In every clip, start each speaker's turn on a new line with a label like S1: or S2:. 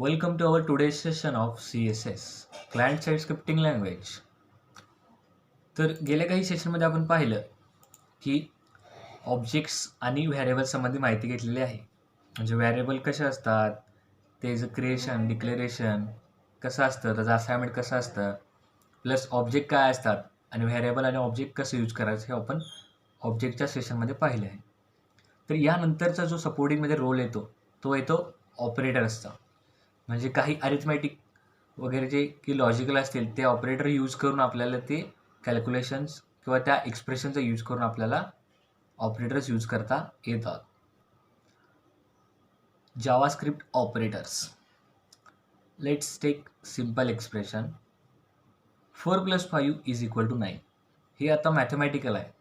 S1: Welcome to our today's session of CSS Client Side Scripting Language. तर गेल्या काही सेशनमध्ये आपण पाहिलं की ऑब्जेक्ट्स आणि व्हॅरिएबल संबंधी माहिती घेतलेली आहे. म्हणजे व्हॅरिएबल कसे असतात, त्याचं क्रिएशन, डिक्लेरेशन कसं असतं, त्याचं असाइनमेंट कसं असतं, प्लस ऑब्जेक्ट काय असतात आणि व्हॅरिएबल आणि ऑब्जेक्ट कसं यूज करायचं हे आपण ऑब्जेक्टच्या सेशनमध्ये पाहिले आहे. तर यानंतरचा जो सपोर्टिंगमध्ये रोल येतो तो येतो ऑपरेटर्सचा. म्हणजे काही अरिथमॅटिक वगैरे जे की लॉजिकल असतील ते ऑपरेटर यूज करून आपल्याला ते कॅल्क्युलेशन्स किंवा त्या एक्सप्रेशनचा यूज करून आपल्याला ऑपरेटर्स यूज करता येतात. JavaScript operators. Let's take simple expression 4+5 = 9. हे आता मॅथमॅटिकल आहे.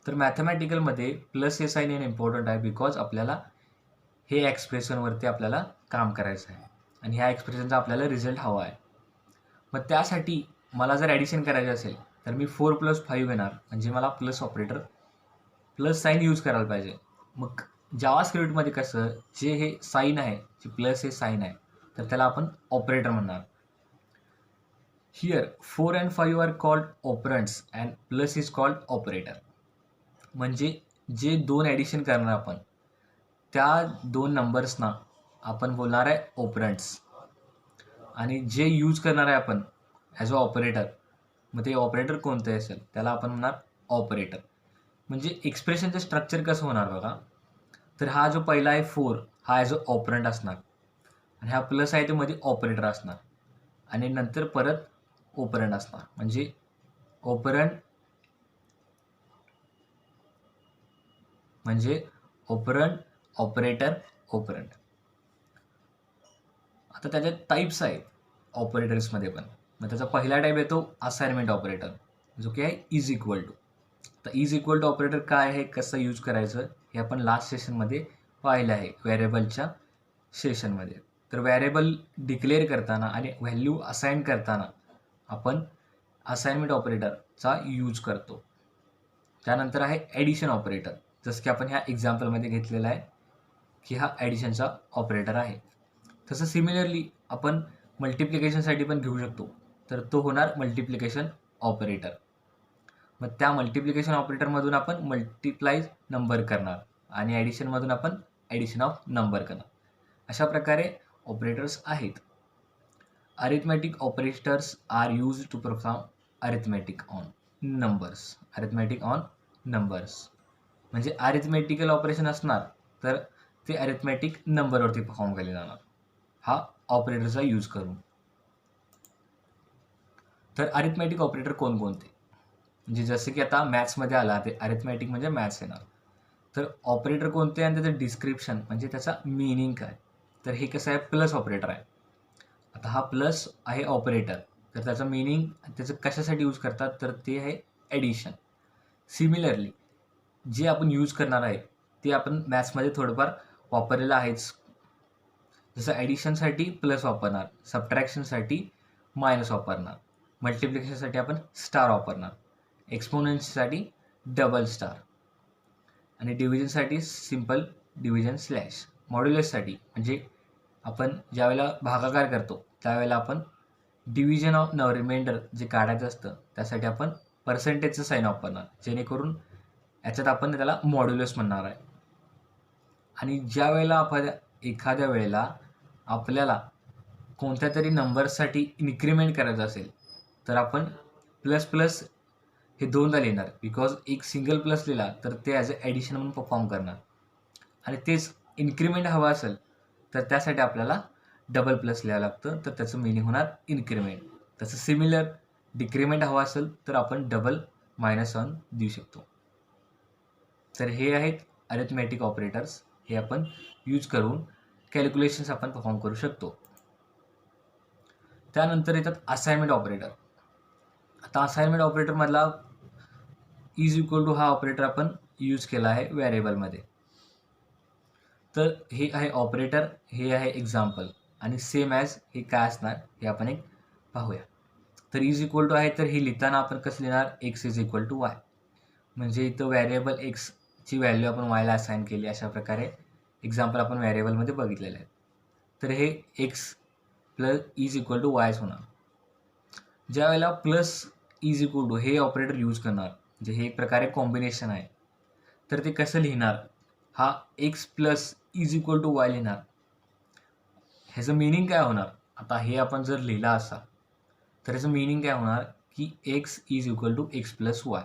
S1: तर मॅथमॅटिकलमध्ये प्लस हे साईन येणं इम्पॉर्टंट आहे बिकॉज आपल्याला हे एक्सप्रेशनवरती आपल्याला काम करायचं आहे आणि ह्या एक्सप्रेशनचा आपल्याला रिझल्ट हवा आहे. मग त्यासाठी मला जर ॲडिशन करायचं असेल तर मी 4+5 घेणार, म्हणजे मला plus operator plus sign use करायला पाहिजे. मग जावास्क्रिप्टमध्ये कसं जे हे साईन आहे, जे प्लस हे साईन आहे, तर त्याला आपण ऑपरेटर म्हणणार. Here 4 and 5 are called operands and plus is called operator. म्हणजे जे दोन ॲडिशन करणार आपण त्या दोन नंबर्सना आपण बोलणार आहे ऑपरंट्स, आणि जे यूज करणार आहे आपण ॲज अ ऑपरेटर, मग ते ऑपरेटर कोणतं असेल त्याला आपण म्हणणार ऑपरेटर. म्हणजे एक्सप्रेशनचं स्ट्रक्चर कसं होणार बघा. तर हा जो पहिला आहे 4 हा ॲज अ ऑपरंट असणार, आणि हा प्लस आहे ते मध्ये ऑपरेटर असणार, आणि नंतर परत ऑपरंट असणार. म्हणजे ऑपरंट म्हणजे ऑपरंट ऑपरेटर ऑपरंट. आता त्याच्यात टाईप्स आहेत ऑपरेटर्समध्ये पण. मग त्याचा पहिला टाईप येतो असाइनमेंट ऑपरेटर, जो की आहे इज इक्वल टू. तर इज इक्वल टू ऑपरेटर काय आहे, कसं यूज करायचं हे आपण लास्ट सेशनमध्ये पाहिलं आहे व्हॅरिएबलच्या सेशनमध्ये. तर व्हॅरिएबल डिक्लेअर करताना आणि व्हॅल्यू असाइन करताना आपण असाइनमेंट ऑपरेटरचा यूज करतो. त्यानंतर आहे ॲडिशन ऑपरेटर, जसं की आपण ह्या एक्झाम्पलमध्ये घेतलेला आहे की हा ॲडिशनचा ऑपरेटर आहे. तसं सिमिलरली आपण मल्टिप्लिकेशनसाठी पण घेऊ शकतो, तर तो होणार मल्टिप्लिकेशन ऑपरेटर. मग त्या मल्टिप्लिकेशन ऑपरेटरमधून आपण मल्टिप्लाय नंबर करणार आणि ॲडिशनमधून आपण ॲडिशन ऑफ नंबर करणार. अशा प्रकारे ऑपरेटर्स आहेत. Arithmetic operators are use to perform arithmetic on numbers. Arithmetic on numbers म्हणजे अरिथमॅटिकल ऑपरेशन असणार तर ते अरिथमॅटिक नंबरवरती परफॉर्म केले जाणार, हा ऑपरेटरचा यूज करून. तर अरिथमॅटिक ऑपरेटर कोणकोणते, म्हणजे जसं की आता मॅथ्समध्ये आला ते अरिथमॅटिक म्हणजे मॅथ्स येणार. तर ऑपरेटर कोणते आणि त्याचं डिस्क्रिप्शन म्हणजे त्याचा मिनिंग काय. तर हे कसं आहे, प्लस ऑपरेटर आहे. आता हा प्लस आहे ऑपरेटर, तर त्याचं मिनिंग त्याचं कशासाठी यूज करतात तर ते आहे ॲडिशन. सिमिलरली जे आपण यूज करणार आहे ते आपण मॅथ्समध्ये थोडंफार वापरलेलं आहेच. जसं ॲडिशनसाठी प्लस वापरणार, सबट्रॅक्शनसाठी मायनस वापरणार, मल्टिप्लिकेशनसाठी आपण स्टार वापरणार, एक्सपोनेंटसाठी डबल स्टार, आणि डिव्हिजनसाठी सिम्पल डिव्हिजन स्लॅश. मॉड्युलससाठी म्हणजे आपण ज्यावेळेला भागाकार करतो त्यावेळेला आपण डिव्हिजन ऑफ रिमाइंडर जे काढायचं असतं त्यासाठी आपण पर्सेंटेजचं साईन वापरणार, जेणेकरून याच्यात आपण त्याला मॉड्युलस म्हणणार आहे. आणि ज्या वेळेला आपण एखाद्या वेळेला आपल्याला कोणत्या तरी नंबरसाठी इन्क्रिमेंट करायचं असेल तर आपण प्लस प्लस हे दोनदा लिहिणार, बिकॉज एक सिंगल प्लस लिहिला तर ते ॲज अ ॲडिशन म्हणून परफॉर्म करणार, आणि तेच इन्क्रिमेंट हवं असेल तर त्यासाठी आपल्याला डबल प्लस लिहावं लागतं, तर त्याचं मिनिंग होणार इन्क्रिमेंट. तसं सिमिलर डिक्रिमेंट हवं असेल तर आपण डबल -1 देऊ शकतो. तर हे आहेत अरिथमॅटिक ऑपरेटर्स, हे आपण यूज करून कॅल्क्युलेशन्स आपण परफॉर्म करू शकतो. त्यानंतर येतात असाइनमेंट ऑपरेटर. आता असाइनमेंट ऑपरेटरमधला इज इक्वल टू हा ऑपरेटर आपण यूज केला आहे व्हॅरिएबलमध्ये. तर हे आहे ऑपरेटर, हे आहे एक्झाम्पल, आणि सेम ॲज हे काय असणार हे आपण एक पाहूया. तर इज इक्वल टू आहे, तर हे लिहिताना आपण कसं लिहिणार, x is equal to y. म्हणजे इथं व्हॅरिएबल एक्सची व्हॅल्यू आपण वायला असाइन केली. अशा प्रकारे एक्झाम्पल आपण व्हॅरिएबलमध्ये बघितलेलं आहे. तर हे x plus is equal to वायच होणार. ज्या वेळेला प्लस इज इक्वल टू हे ऑपरेटर यूज करणार, म्हणजे हे एक प्रकारे कॉम्बिनेशन आहे, तर ते कसं लिहिणार? हा x plus is equal to y लिहिणार. ह्याचं मिनिंग काय होणार? आता हे आपण जर लिहिला असा तर ह्याचं मिनिंग काय होणार की x is equal to x plus y,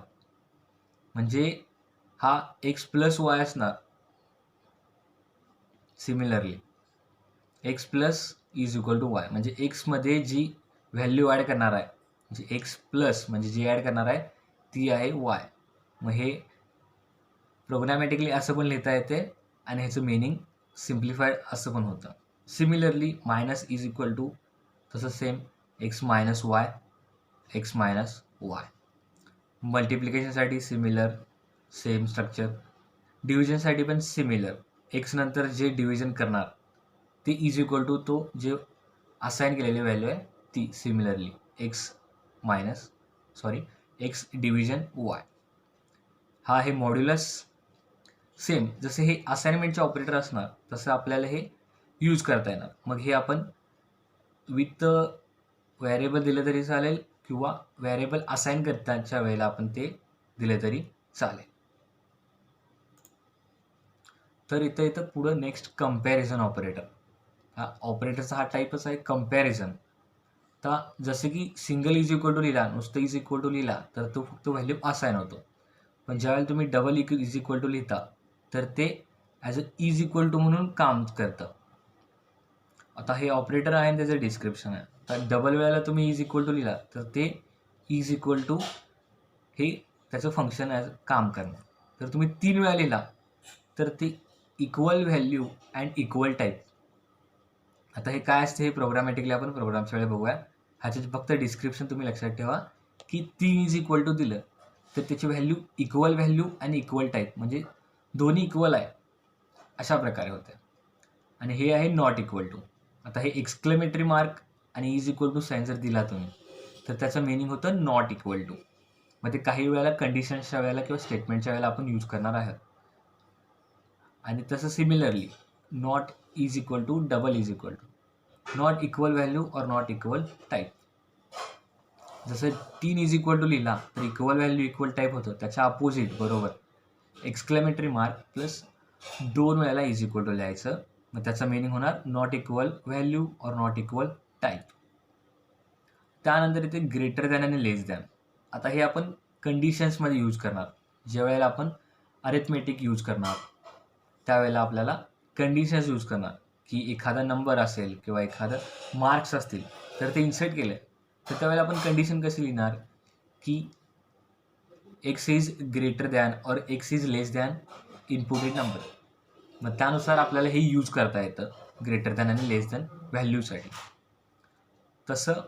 S1: म्हणजे हा एक्स प्लस वाय असणार. Similarly x plus is equal to y म्हणजे एक्समध्ये जी व्हॅल्यू ॲड करणार आहे, म्हणजे एक्स प्लस म्हणजे जी ॲड करणार आहे ती आहे वाय. मग हे प्रोग्रॅमॅटिकली असं पण लिहिता येते आणि ह्याचं मिनिंग सिम्प्लिफाईड असं पण होतं. Similarly minus is equal to तसं same X minus Y, X minus Y. मल्टिप्लिकेशनसाठी सिमिलर सेम स्ट्रक्चर. डिव्हिजनसाठी पण सिमिलर. एक्स नंतर जे डिव्हिजन करणार ते इज इक्वल टू तो जे असाईन केलेली व्हॅल्यू आहे ती. Similarly x division Y. हा आहे मॉड्युलस. सेम जसे हे असाइनमेंटचे ऑपरेटर असणार तसं आपल्याला हे यूज करता येणार. मग हे आपण विथ व्हॅरिएबल दिलं तरी चालेल किंवा व्हॅरिएबल असाइन करताच्या वेळेला आपण ते दिले तरी चालेल. तर इथं पुढं नेक्स्ट कम्पॅरिझन ऑपरेटर. हा ऑपरेटरचा हा टाईपच आहे कम्पॅरिझन. आता जसे की सिंगल इज इक्वल टू लिहिला, नुसतं इज इक्वल टू लिहिला तर तो फक्त व्हॅल्यू असाइन होतो. पण ज्यावेळेला तुम्ही डबल इज इक्वल टू लिहिता तर ते as a is equal to म्हणून काम करतं. आता हे ऑपरेटर आहे आणि त्याचं डिस्क्रिप्शन आहे. तर डबल वेळेला तुम्ही इज इक्वल टू लिहिला तर ते इज इक्वल टू हे त्याचं फंक्शन ॲज काम करणार. जर तुम्ही 3 वेळा लिहिला तर ते equal value and equal type. आता हे काय असते हे प्रोग्रामॅटिकली आपण प्रोग्रामच्या वेळेला बघूया. ह्याचे फक्त डिस्क्रिप्शन तुम्ही लक्षात ठेवा की 3 इज इक्वल टू दिलं तर त्याची व्हॅल्यू इक्वल व्हॅल्यू आणि इक्वल टाईप, म्हणजे दोन्ही इक्वल आहे अशा प्रकारे होते. आणि हे आहे नॉट इक्वल टू. आता हे एक्सक्लेमेटरी मार्क आणि इज इक्वल टू साईन जर दिला तुम्ही तर त्याचं मिनिंग होतं नॉट इक्वल टू. मग ते काही वेळेला कंडिशन्सच्या वेळेला किंवा स्टेटमेंटच्या वेळेला आपण यूज करणार आहोत. आणि तसं similarly not is equal to double is equal to, not equal value और नॉट इक्वल टाईप. जसं 3 इज इक्वल टू लिहिला तर इक्वल व्हॅल्यू इक्वल टाईप होतं, त्याच्या अपोजिट बरोबर एक्सक्लेमेटरी मार्क प्लस 2 वेळेला इज इक्वल टू लिहायचं. मग त्याचं मिनिंग होणार नॉट इक्वल व्हॅल्यू और नॉट इक्वल टाईप. त्यानंतर इथे ग्रेटर दॅन आणि लेस दॅन. आता हे आपण कंडिशन्समध्ये यूज करणार. ज्या वेळेला आपण अरिथमेटिक यूज करणार त्यावेळेला आपल्याला कंडिशन्स यूज करणार की एखादा नंबर असेल किंवा एखादं मार्क्स असतील तर ते इन्सर्ट केले तर त्यावेळेला आपण कंडिशन कशी लिहिणार की एक्स इज ग्रेटर दॅन और x is less than inputted number. मग त्यानुसार आपल्याला हे यूज करता येतं ग्रेटर दॅन आणि लेस दॅन व्हॅल्यूसाठी. तसं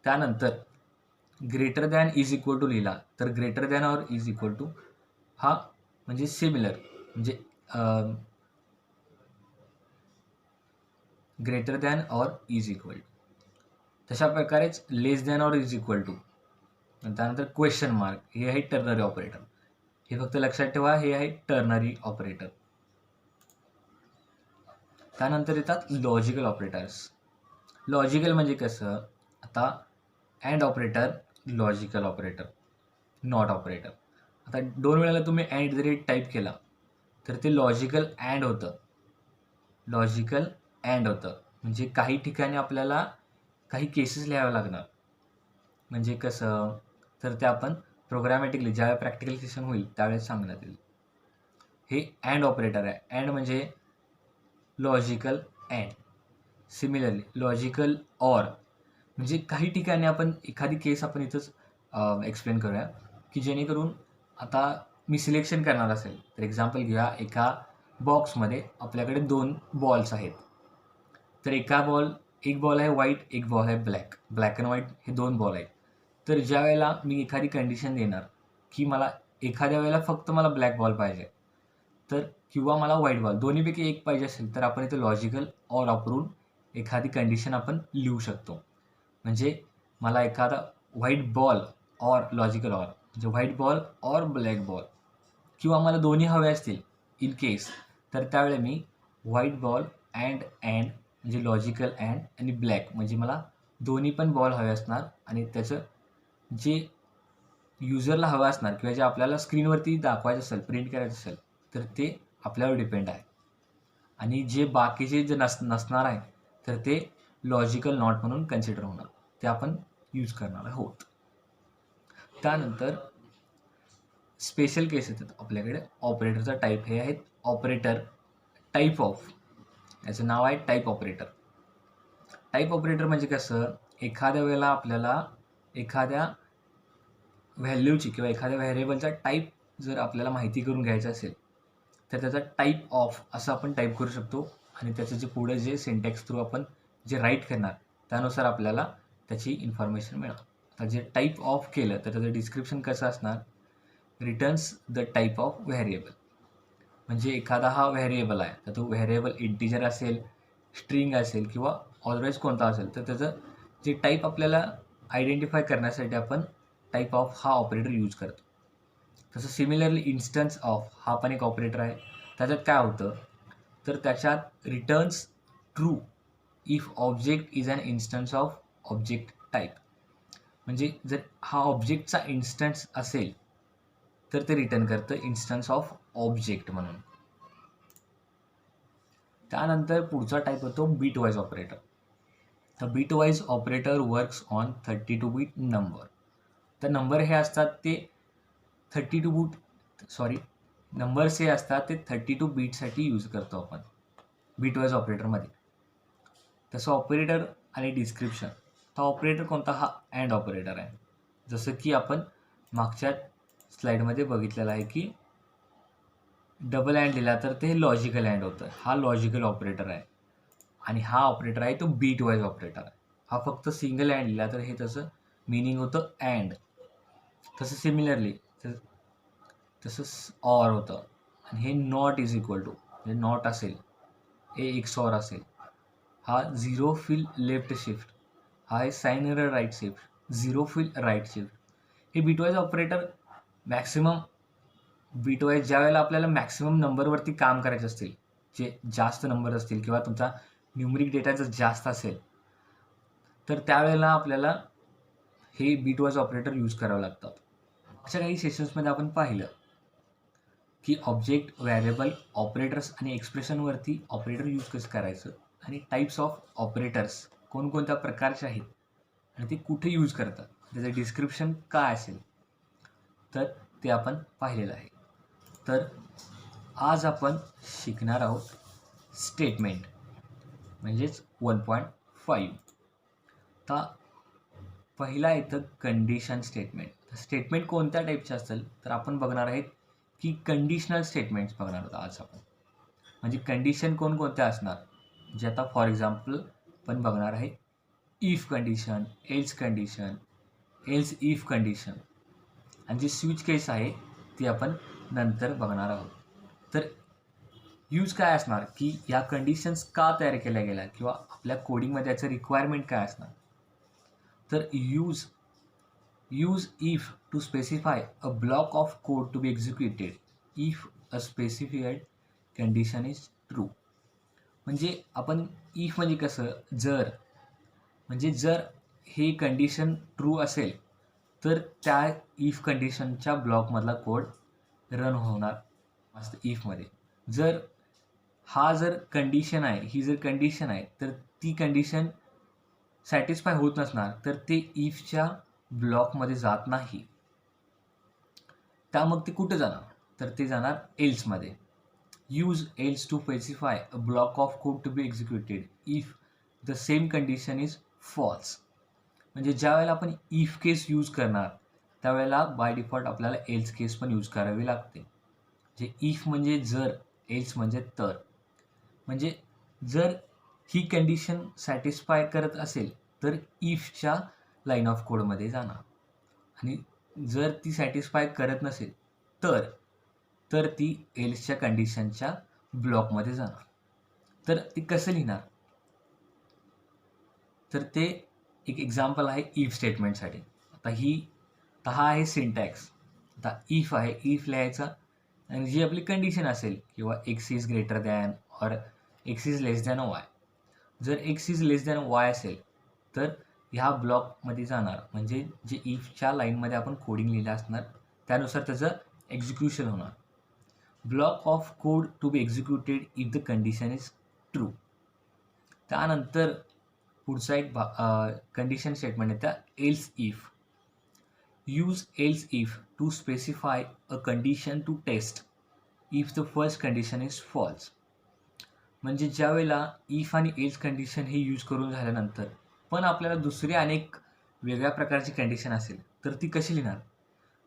S1: त्यानंतर greater than is equal to लिहिला तर ग्रेटर दॅन और इज इक्वल टू हा म्हणजे सिमिलर, म्हणजे ग्रेटर दॅन और इज इक्वल टू. तशा प्रकारेच लेस दॅन और इज इक्वल टू. त्यानंतर क्वेश्चन मार्क हे आहे टर्नरी ऑपरेटर. हे फक्त लक्षात ठेवा, हे आहे टर्नरी ऑपरेटर. त्यानंतर येतात लॉजिकल ऑपरेटर्स. लॉजिकल म्हणजे कसं, आता and operator, logical operator, not operator. आता 2 वेळेला तुम्ही अँड जरी टाईप केला तर ते लॉजिकल अँड होतं. लॉजिकल अँड होतं म्हणजे काही ठिकाणी आपल्याला काही केसेस लिहाव्या लागणार. म्हणजे कसं, तर ते आपण प्रोग्रामॅटिकली ज्यावेळेला प्रॅक्टिकल सेशन होईल त्यावेळेस सांगण्यात येईल. हे अँड ऑपरेटर आहे. अँड म्हणजे logical and. Similarly logical or म्हणजे काही ठिकाणी आपण एखादी केस आपण इथंच एक्सप्लेन करूया की जेणेकरून आता मी सिलेक्शन करणार असेल तर एक्झाम्पल घेऊया. एका बॉक्समध्ये आपल्याकडे 2 बॉल्स आहेत. तर एक बॉल आहे व्हाईट, एक बॉल आहे ब्लॅक. ब्लॅक अँड व्हाईट हे 2 बॉल आहेत. तर ज्या वेळेला मी एखादी कंडिशन देणार की मला एखाद्या वेळेला फक्त मला ब्लॅक बॉल पाहिजे तर किंवा मला व्हाईट बॉल, दोन्हीपैकी एक पाहिजे असेल तर आपण इथे लॉजिकल ऑर वापरून एखादी कंडिशन आपण लिहू शकतो. म्हणजे मला एखादा white ball or logical or म्हणजे white ball or black ball किंवा मला दोन्ही हवे असतील इन केस तर त्यावेळी मी व्हाईट बॉल अँड म्हणजे लॉजिकल अँड आणि ब्लॅक म्हणजे मला दोन्ही पण बॉल हवे असणार आणि त्याचं जे युजरला हवं असणार किंवा जे आपल्याला स्क्रीनवरती दाखवायचं असेल, प्रिंट करायचं असेल, तर ते आपल्यावर डिपेंड आहे. आणि जे बाकीचे जे नसणार आहे तर ते लॉजिकल नॉट म्हणून कन्सिडर होणार, ते आपण यूज करणार आहोत. त्यानंतर स्पेशल केस येतात आपल्याकडे. ऑपरेटरचा टाईप हे आहेत ऑपरेटर टाईप ऑफ, याचं नाव आहे टाईप ऑपरेटर. टाईप ऑपरेटर म्हणजे कसं, एखाद्या वेळेला आपल्याला एखाद्या व्हॅल्यूची किंवा एखाद्या व्हेरिएबलचा टाईप जर आपल्याला माहिती करून घ्यायचं असेल तर त्याचा टाईप ऑफ असं आपण टाईप करू शकतो आणि त्याचं जे पुढे जे सिंटॅक्स थ्रू आपण जे राईट करणार त्यानुसार आपल्याला त्याची इन्फॉर्मेशन मिळणार. तर जे टाईप ऑफ केलं तर त्याचं डिस्क्रिप्शन कसं असणार, returns the type of variable. म्हणजे एखादा हा व्हेरिएबल आहे तर तो व्हेरिएबल इंटिजर असेल, स्ट्रिंग असेल किंवा ऑलवेज कोणता असेल तर त्याचं जे टाईप आपल्याला आयडेंटिफाय करण्यासाठी आपण टाईप ऑफ हा ऑपरेटर यूज करतो. तसं सिमिलरली इन्स्टन्स ऑफ हा पण एक ऑपरेटर आहे. त्याच्यात काय होतं तर त्याच्यात returns true if object is an instance of object type. म्हणजे जर हा ऑब्जेक्टचा इन्स्टन्स असेल तर ते रिटर्न करतं इन्स्टन्स ऑफ ऑब्जेक्ट म्हणून. त्यानंतर पुढचा टाईप होतो बीट वाईज ऑपरेटर. तर bitwise operator works on 32 bit number. तर नंबर हे असतात ते नंबर्स हे असतात ते 32 बीटसाठी यूज करतो आपण बीट वाईज ऑपरेटरमध्ये. तसं ऑपरेटर आणि डिस्क्रिप्शन. तर ऑपरेटर कोणता, हा अँड ऑपरेटर आहे. जसं की आपण मागच्या स्लाईडमध्ये बघितलेलं आहे की डबल अँड दिला तर ते लॉजिकल अँड होतं, हा लॉजिकल ऑपरेटर आहे. आणि हा ऑपरेटर आहे तो बीट वाईज ऑपरेटर आहे. हा फक्त सिंगल अँड दिला तर हे त्याचं मिनिंग होतं अँड. तसं सिमिलरली तसंच ऑर होतं आणि हे नॉट इज इक्वल टू म्हणजे नॉट असेल, ए एक्सऑर असेल, हा झिरो फिल लेफ्ट शिफ्ट, हा आहे sign error right shift, zero fill right shift. हे बीटवाईज ऑपरेटर मॅक्सिमम बीटवाईज ज्या वेळेला आपल्याला मॅक्सिमम नंबरवरती काम करायचे असतील, जे जास्त नंबर असतील किंवा तुमचा न्यूमरिक डेटा जर जास्त असेल तर त्यावेळेला आपल्याला हे बीटवाईज ऑपरेटर यूज करावं लागतात. अशा काही सेशन्समध्ये आपण पाहिलं की ऑब्जेक्ट, व्हेरिएबल, ऑपरेटर्स आणि एक्सप्रेशनवरती ऑपरेटर यूज कसं करायचं आणि टाईप्स ऑफ ऑपरेटर्स कोणकोणत्या प्रकारचे आहेत आणि ते कुठे यूज करतात, त्याचं डिस्क्रिप्शन काय असेल तर ते आपण पाहिलेलं आहे. तर आज आपण शिकणार आहोत स्टेटमेंट म्हणजेच 1.5. तर पहिला येतं कंडिशन स्टेटमेंट. स्टेटमेंट कोणत्या टाईपचे असेल तर आपण बघणार आहेत की कंडिशनल स्टेटमेंट्स बघणार आहोत आज आपण. म्हणजे कंडिशन कोणकोणत्या असणार, जे आता फॉर एक्झाम्पल आपण बघणार आहे if condition, else condition, else if condition आणि जी स्विच केस आहे ती आपण नंतर बघणार आहोत. तर यूज काय असणार की या कंडिशन्स का तयार केल्या गेल्या किंवा आपल्या कोडिंगमध्ये याचं रिक्वायरमेंट काय असणार. तर use if to specify a block of code to be executed if a specified condition is true. म्हणजे आपण if म्हणजे कसं, जर म्हणजे जर हे कंडिशन ट्रू असेल तर त्या इफ कंडिशनच्या ब्लॉकमधला कोड रन होणार असतं इफमध्ये. जर कंडिशन आहे, ही जर कंडिशन आहे तर ती कंडिशन सॅटिस्फाय होत नसणार तर ते इफच्या ब्लॉकमध्ये जात नाही. त्या मग ते कुठे जाणार तर ते जाणार एल्समध्ये. Use else to specify a block of code to be executed if the same condition is false. म्हणजे ज्या वेळेला आपण इफ केस यूज करणार त्यावेळेला बाय डिफॉल्ट आपल्याला एल्स केस पण यूज करावी लागते. जे इफ म्हणजे जर, एल्स म्हणजे तर. म्हणजे जर ही कंडिशन सॅटिस्फाय करत असेल तर इफच्या लाईन ऑफ कोडमध्ये जाणार आणि जर ती सॅटिस्फाय करत नसेल तर ती एल्सच्या कंडिशनच्या ब्लॉकमध्ये जाणार. तर ती कसं लिहिणार तर ते एक एक्झाम्पल आहे इफ स्टेटमेंटसाठी. आता हा आहे सिंटॅक्स. आता इफ आहे, इफ लिहायचा आणि जी आपली कंडिशन असेल किंवा X is greater than or X is less than Y जर X is less than Y असेल तर ह्या ब्लॉकमध्ये जाणार, म्हणजे जे इफच्या लाईनमध्ये आपण कोडिंग लिहिलं असणार त्यानुसार त्याचं एक्झिक्युशन होणार. Block of code to be executed if the condition is true. त्यानंतर पुढचा एक कंडिशन स्टेटमेंट आहे त्या else if. Use else if to specify a condition to test if the first condition is false. म्हणजे ज्या वेळेला if आणि else condition हे यूज करून झाल्यानंतर पण आपल्याला दुसरी अनेक वेगळ्या प्रकारची कंडिशन असेल तर ती कशी लिहिणार,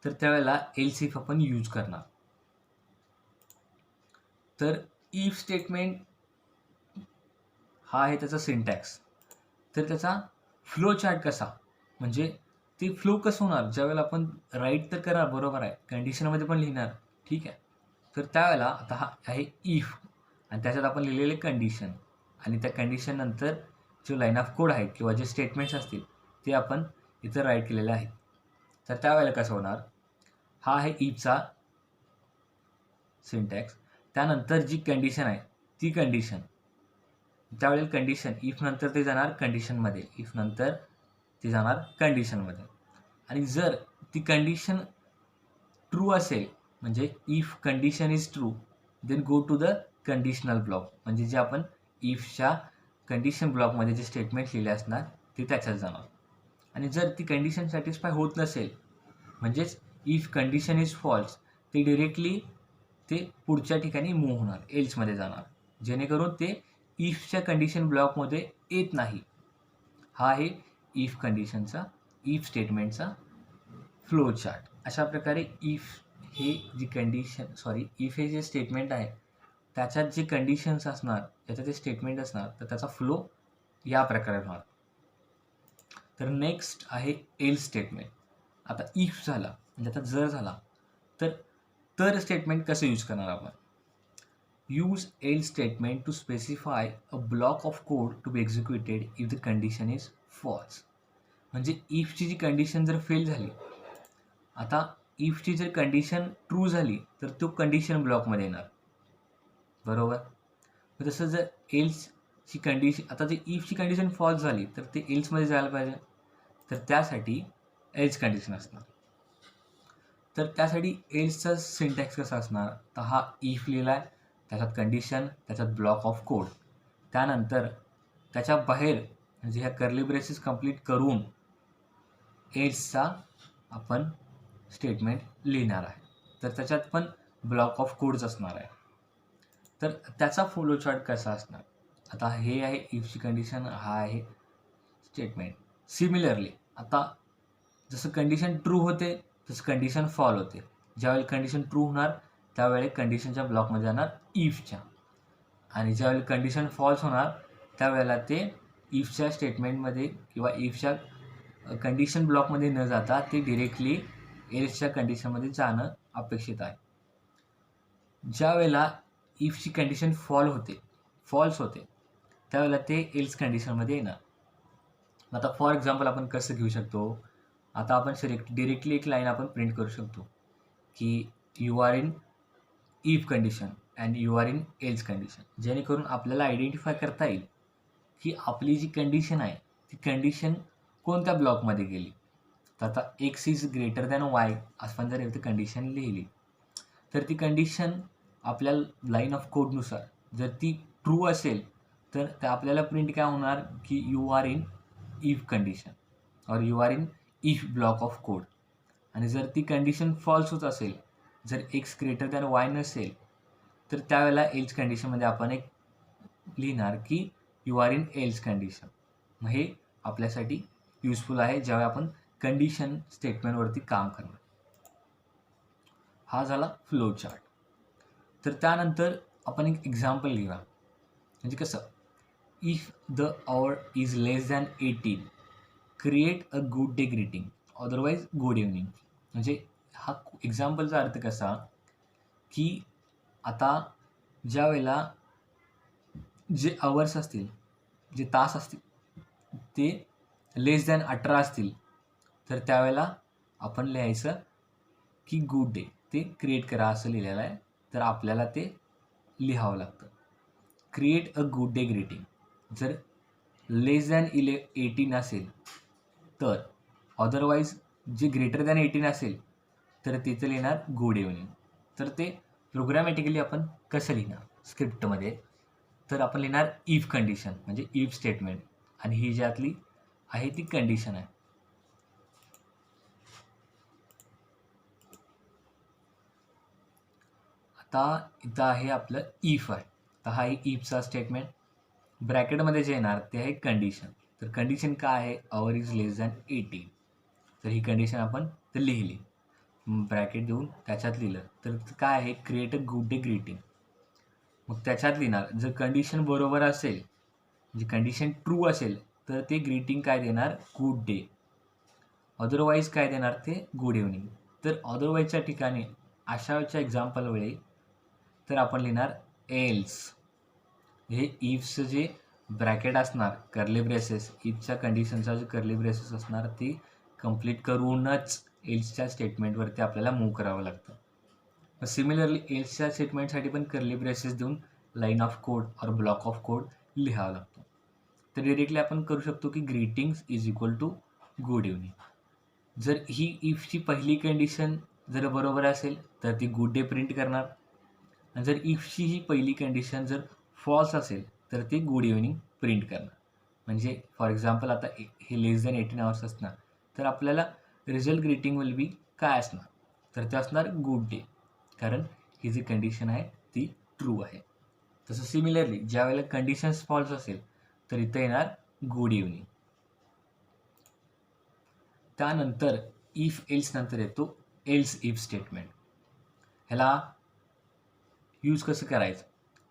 S1: तर त्यावेळेला एल्स इफ आपण यूज करणार. तर इफ स्टेटमेंट हा आहे त्याचा सिंटॅक्स. तर त्याचा फ्लो चार्ट कसा, म्हणजे ते फ्लो कसं होणार, ज्यावेळेला आपण राईट तर करणार बरोबर आहे, कंडिशनमध्ये पण लिहिणार, ठीक आहे. तर त्यावेळेला आता हा आहे इफ आणि त्याच्यात आपण लिहिलेले कंडिशन आणि त्या कंडिशन नंतर जो लाईन ऑफ कोड आहे किंवा जे स्टेटमेंट्स असतील ते आपण इथं राईट केलेले आहेत. तर त्यावेळेला कसं होणार, हा आहे इफचा सिंटॅक्स. त्यानंतर जी कंडिशन आहे ती कंडिशन, त्यावेळेला कंडिशन इफ नंतर ते जाणार कंडिशनमध्ये, इफ नंतर ते जाणार कंडिशनमध्ये. आणि जर ती कंडिशन ट्रू असेल, म्हणजे if condition is true then go to the conditional block, म्हणजे जे आपण इफच्या कंडिशन ब्लॉकमध्ये जे स्टेटमेंट लिहिले असणार ते त्याच्यात जाणार. आणि जर ती कंडिशन सॅटिस्फाय होत नसेल, म्हणजेच इफ कंडिशन इज फॉल्स, ते डिरेक्टली ते पुढच्या ठिकाणी मूव्ह होणार, एल्समध्ये जाणार, जेणेकरून ते इफच्या कंडिशन ब्लॉकमध्ये येत नाही. हा आहे इफ कंडिशनचा, इफ स्टेटमेंटचा फ्लो चार्ट. अशा प्रकारे इफ हे जी इफ हे जे स्टेटमेंट आहे त्याच्यात जे कंडिशन्स असणार, त्याच्यात जे स्टेटमेंट असणार, तर त्याचा फ्लो या प्रकारे होणार. तर नेक्स्ट आहे एल्स स्टेटमेंट. आता इफ झाला म्हणजे आता जर झाला तर स्टेटमेंट कसं यूज करणार आपण. Use else statement to specify a block of code to be executed if the condition is false. म्हणजे इफची जी कंडिशन जर फेल झाली, आता इफची जर कंडिशन ट्रू झाली तर तो कंडिशन ब्लॉकमध्ये येणार, बरोबर. तसं जर एल्सची कंडिशन, आता जर इफची कंडिशन फॉल्स झाली तर ते एल्समध्ये जायला पाहिजे, तर त्यासाठी एल्स कंडिशन असणार. तर त्यासाठी एल्सचा सिंटॅक्स कसा असणार, तर हा इफ लिहिला आहे, त्याच्यात कंडिशन, त्याच्यात ब्लॉक ऑफ कोड, त्यानंतर त्याच्या बाहेर म्हणजे ह्या कर्ली ब्रेसेस कंप्लीट करून एल्सचा आपण स्टेटमेंट लिहिणार आहे. तर त्याच्यात पण ब्लॉक ऑफ कोड्स असणार आहे. तर त्याचा फ्लो चार्ट कसा असणार, आता हे आहे इफची कंडिशन, हा आहे स्टेटमेंट. सिमिलरली आता जसं कंडिशन ट्रू होते तसं कंडिशन फॉल होते. ज्यावेळी कंडिशन ट्रू होणार त्यावेळी कंडिशनच्या ब्लॉकमध्ये जाणार इफच्या, आणि ज्यावेळी कंडिशन फॉल्स होणार त्यावेळेला ते इफच्या स्टेटमेंटमध्ये किंवा इफच्या कंडिशन ब्लॉकमध्ये न जाता ते डिरेक्टली एल्सच्या कंडिशनमध्ये जाणं अपेक्षित आहे. ज्या वेळेला इफची कंडिशन फॉल्स होते त्यावेळेला ते एल्स कंडिशनमध्ये येणार. आता फॉर एक्झाम्पल आपण कसं घेऊ शकतो, आता आपण डिरेक्टली एक लाईन आपण प्रिंट करू शकतो की you are in if condition and you are in else condition, जेणेकरून आपल्याला आयडेंटिफाय करता येईल की आपली जी कंडिशन आहे ती कंडिशन कोणत्या ब्लॉकमध्ये गेली. तर आता x is greater than Y आपण जर इथे कंडिशन लिहिली तर ती कंडिशन आपल्या लाईन ऑफ कोडनुसार जर ती ट्रू असेल तर त्या आपल्याला प्रिंट काय होणार की you are in if condition or you are in if block of code. आणि जर ती कंडिशन फॉल्स होत असेल, जर एक्स ग्रेटर दॅन वाय नसेल, तर त्यावेळेला एल्स कंडिशनमध्ये आपण एक लिहिणार की you are in else condition. मग हे आपल्यासाठी युजफुल आहे ज्यावेळी आपण कंडिशन स्टेटमेंटवरती काम करणार. हा झाला फ्लो चार्ट. तर त्यानंतर आपण एक एक्झाम्पल लिहा, म्हणजे कसं, if the our is less than 18 create a good day greeting otherwise good evening. म्हणजे हा एक्झाम्पलचा अर्थ कसा की आता ज्या वेळेला जे आवर्स असतील, जे तास असतील ते लेस दॅन 18 असतील तर त्यावेळेला आपण लिहायचं की गुड डे, ते क्रिएट करा असं लिहिलेलं आहे. तर आपल्याला ते लिहावं लागतं. Create a good day greeting. जर लेस दॅन 18 असेल तर, अदरवाईज जे ग्रेटर दॅन 18 असेल तर तिथे लिहिणार गुड इव्हनिंग. तर ते प्रोग्रॅमॅटिकली आपण कसं लिहिणार स्क्रिप्टमध्ये, तर आपण लिहिणार इफ कंडिशन म्हणजे इफ स्टेटमेंट, आणि ही ज्यातली आहे ती कंडिशन आहे. आता इथं आहे आपलं इफ आहे, तर हा आहे इफचा स्टेटमेंट. ब्रॅकेटमध्ये जे येणार ते आहे कंडिशन. तर कंडिशन काय आहे, अवर इज लेस दॅन 18. तर ही कंडिशन आपण तर लिहिली, ब्रॅकेट देऊन त्याच्यात लिहिलं, तर काय आहे create a good day greeting. मग त्याच्यात लिहिणार जर कंडिशन बरोबर असेल, म्हणजे कंडिशन ट्रू असेल तर ते ग्रीटिंग काय देणार, गुड डे. अदरवाईज काय देणार ते गुड इव्हनिंग. तर अदरवाईजच्या ठिकाणी अशाच्या एक्झाम्पल वेळी तर आपण लिहिणार एल्स. हे इफचं जे ब्रॅकेट असणार कर्ली ब्रेसेस, इफच्या कंडिशनचा जे कर्ली ब्रेसेस असणार ती कंप्लीट करूनच एल्सच्या स्टेटमेंटवरती आपल्याला मूव्ह करावं लागतं. सिमिलरली एल्सच्या स्टेटमेंटसाठी पण कर्ली ब्रेसेस देऊन लाईन ऑफ कोड और ब्लॉक ऑफ कोड लिहावा लागतो. तर डिरेक्टली आपण करू शकतो की greetings is equal to good evening. जर ही इफची पहिली कंडिशन जर बरोबर असेल तर ती गुड डे प्रिंट करणार, आणि जर इफची ही पहिली कंडिशन जर फॉल्स असेल तर ती गुड इव्हनिंग प्रिंट करणार. म्हणजे फॉर एक्झाम्पल आता हे लेस दॅन 18 आवर्स असणार, तर आपल्याला रिझल्ट ग्रीटिंग विल बी काय असणार, तर ते असणार गुड डे, कारण ही जी कंडिशन आहे ती ट्रू आहे. तसं सिमिलरली ज्या वेळेला कंडिशन्स फॉल्स असेल तर इथं येणार गुड इव्हनिंग. त्यानंतर इफ एल्स नंतर येतो एल्स इफ स्टेटमेंट. ह्याला यूज कसं करायचं,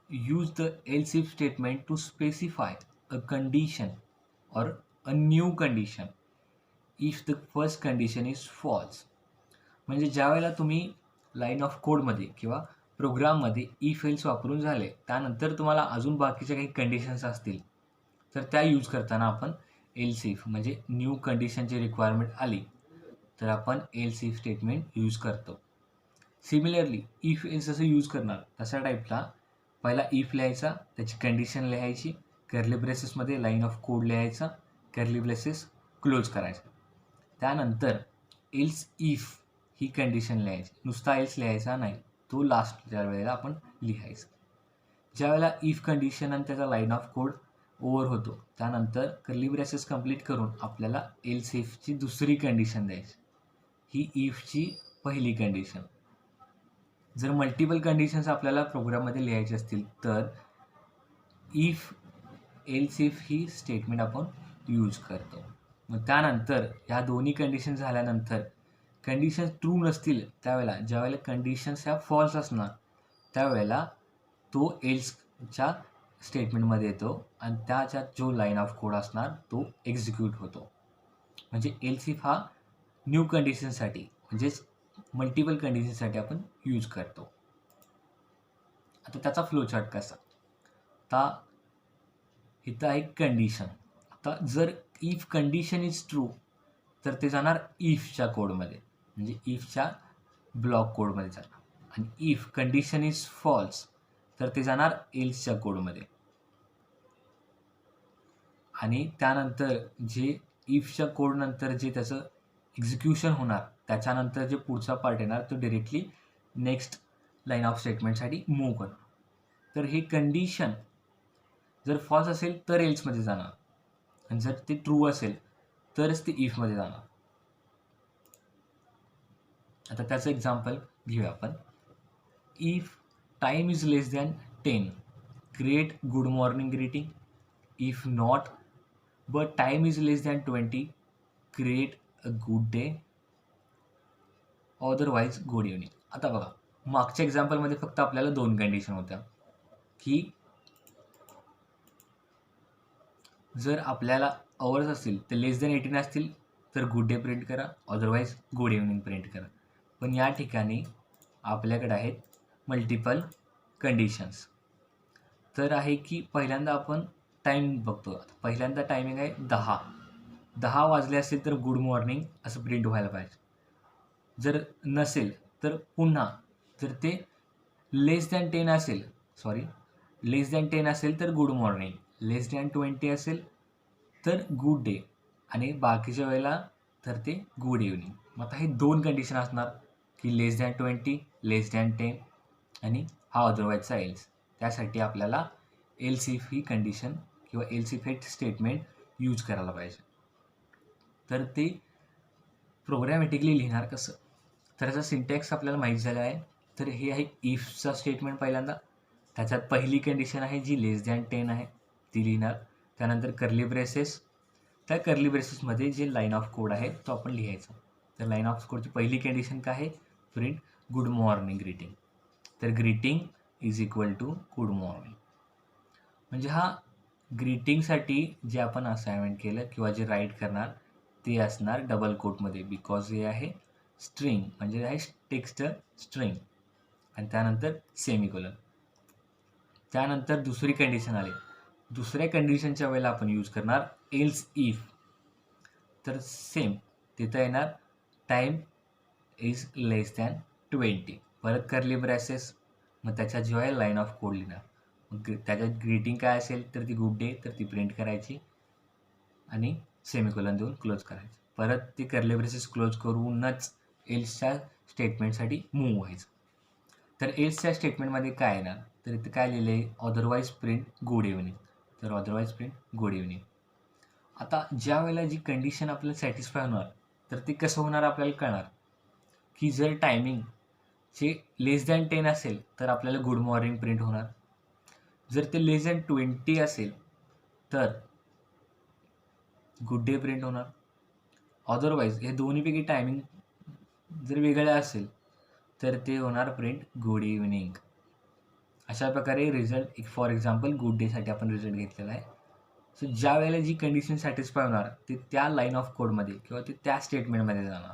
S1: use the else if statement to specify a condition or a new condition if the first condition is false. म्हणजे ज्या वेळेला तुम्ही लाईन ऑफ कोडमध्ये किंवा प्रोग्राममध्ये इफ एल्स वापरून झाले, त्यानंतर तुम्हाला अजून बाकीच्या काही कंडिशन्स असतील तर त्या यूज करताना आपण एल्स इफ म्हणजे न्यू कंडिशनची रिक्वायरमेंट आली तर आपण एल्स इफ स्टेटमेंट यूज करतो. सिमिलरली इफ एल्स असं यूज करणार तशा टाईपला पहिला इफ लिहायचा, त्याची कंडिशन लिहायची, कर्ली ब्रेसेसमध्ये लाईन ऑफ कोड लिहायचा, कर्ली ब्रेसेस क्लोज करायचा. त्यानंतर एल्स इफ ही कंडिशन लिहायची, नुसता एल्स लिहायचा नाही, तो लास्टच्या वेळेला आपण लिहायचा. ज्यावेळेला इफ कंडिशन आणि त्याचा लाईन ऑफ कोड ओव्हर होतो त्यानंतर कर्ली ब्रेसेस कंप्लीट करून आपल्याला एल्स इफची दुसरी कंडिशन द्यायची, ही इफची पहिली कंडिशन. जर मल्टिपल कंडिशन्स आपल्याला प्रोग्राममध्ये लिहायचे असतील तर if else if he statement आपण यूज करतो. मग त्यानंतर ह्या दोन्ही कंडिशन झाल्यानंतर कंडिशन्स ट्रू नसतील त्यावेळेला, ज्यावेळेला कंडिशन्स ह्या फॉल्स असणार त्यावेळेला तो एल्सच्या स्टेटमेंटमध्ये येतो आणि त्याच्यात जो लाईन ऑफ कोड असणार तो एक्झिक्यूट होतो. म्हणजे एल्स इफ हा न्यू कंडिशनसाठी म्हणजेच मल्टिपल कंडिशनसाठी आपण यूज करतो. आता त्याचा फ्लोचार्ट कसा, आता इथं आहे कंडिशन. आता जर इफ कंडिशन इज ट्रू तर ते जाणार इफच्या कोडमध्ये, म्हणजे इफच्या ब्लॉक कोडमध्ये जाणार, आणि इफ कंडिशन इज फॉल्स तर ते जाणार एल्सच्या कोडमध्ये. आणि त्यानंतर जे इफच्या कोडनंतर जे त्याचं एक्झिक्युशन होणार त्याच्यानंतर जे पुढचा पार्ट येणार तो डिरेक्टली नेक्स्ट लाईन ऑफ स्टेटमेंटसाठी मूव्ह करणार. तर हे कंडिशन जर फॉल्स असेल तर एल्समध्ये जाणार, आणि जर ते ट्रू असेल तरच ते इफमध्ये जाणार. आता त्याचं एक्झाम्पल घेऊया आपण. If time is less than 10 create good morning greeting. If not but time is less than 20 create a good day, otherwise good evening. आता बघा मागच्या एक्झाम्पलमध्ये फक्त आपल्याला दोन कंडिशन होत्या की जर आपल्याला अवर्स असतील तर लेस दॅन 18 असतील तर गुड डे प्रिंट करा, अदरवाईज गुड इव्हनिंग प्रिंट करा. पण या ठिकाणी आपल्याकडे आहेत मल्टिपल कंडिशन्स. तर आहे की पहिल्यांदा आपण टाईम बघतो. पहिल्यांदा टायमिंग आहे 10 वाजले असतील तर गुड मॉर्निंग असं प्रिंट व्हायला पाहिजे. जर नसेल तर पुन्हा जर ते लेस दॅन 10 असेल तर गुड मॉर्निंग, लेस दॅन 20 असेल तर गुड डे आणि बाकीच्या वेळेला तर ते गुड इव्हनिंग. मग आता हे 2 कंडिशन असणार की लेस दॅन 20, लेस दॅन 10 आणि हा अदरवाईजचा एल्स. त्यासाठी आपल्याला एल्स इफ ही कंडिशन किंवा एल्स इफ हे स्टेटमेंट यूज करायला पाहिजे. तर ते प्रोग्रॅमॅटिकली लिहिणार कसं? तर याचा सिंटॅक्स आपल्याला माहीत झाला आहे. तर हे आहे इफचा स्टेटमेंट पहिल्यांदा. त्याच्यात पहिली कंडिशन आहे जी लेस दॅन 10 आहे ती लिहिणार. त्यानंतर कर्ली ब्रेसेस. त्या कर्ली ब्रेसेसमध्ये जे लाईन ऑफ कोड आहे तो आपण लिहायचा. तर लाईन ऑफ कोडची पहिली कंडिशन काय आहे? Print good morning greeting. तर greeting is equal to good morning. म्हणजे हा ग्रीटिंगसाठी जे आपण असाइनमेंट केलं किंवा जे राईट करणार ते असणार डबल कोटमध्ये, बिकॉज हे आहे स्ट्रिंग, म्हणजे आहे टेक्स्ट स्ट्रिंग. आणि त्यानंतर सेमिकोलन. त्यानंतर दुसरी कंडिशन आली. दुसऱ्या कंडिशनच्या वेळेला आपण यूज करणार एल्स इफ. तर सेम तिथं येणार टाईम इज लेस दॅन 20. परत कर्ली ब्रॅसेस. मग त्याच्यात जो आहे लाईन ऑफ कोड लिहिणार. मग त्याच्यात ग्रीटिंग काय असेल तर ती गुड डे तर ती प्रिंट करायची आणि सेमिकोलन देऊन क्लोज करायचं. परत ती कर्ली ब्रेसेस क्लोज करूनच एल्सच्या स्टेटमेंटसाठी मूव्ह व्हायचं. तर एल्सच्या स्टेटमेंटमध्ये काय येणार? तर इथं काय लिहिलं आहे? Otherwise print good evening. तर अदरवाईज प्रिंट गुड इव्हनिंग. आता ज्या वेळेला जी कंडिशन आपल्याला सॅटिस्फाय होणार तर ते कसं होणार आपल्याला कळणार की जर टायमिंग जे लेस दॅन 10 असेल तर आपल्याला गुड मॉर्निंग प्रिंट होणार. जर ते लेस दॅन 20 असेल तर गुड डे प्रिंट होणार. अदरवाईज हे दोन्हीपैकी टायमिंग जर वेगळं असेल तर ते होणार प्रिंट गुड इव्हनिंग. अशा प्रकारे रिझल्ट, फॉर एक्झाम्पल गुड डेसाठी आपण रिझल्ट घेतलेला आहे. सो ज्या वेळेला जी कंडिशन सॅटिस्फाय होणार ते त्या लाईन ऑफ कोडमध्ये किंवा ते त्या स्टेटमेंटमध्ये जाणार.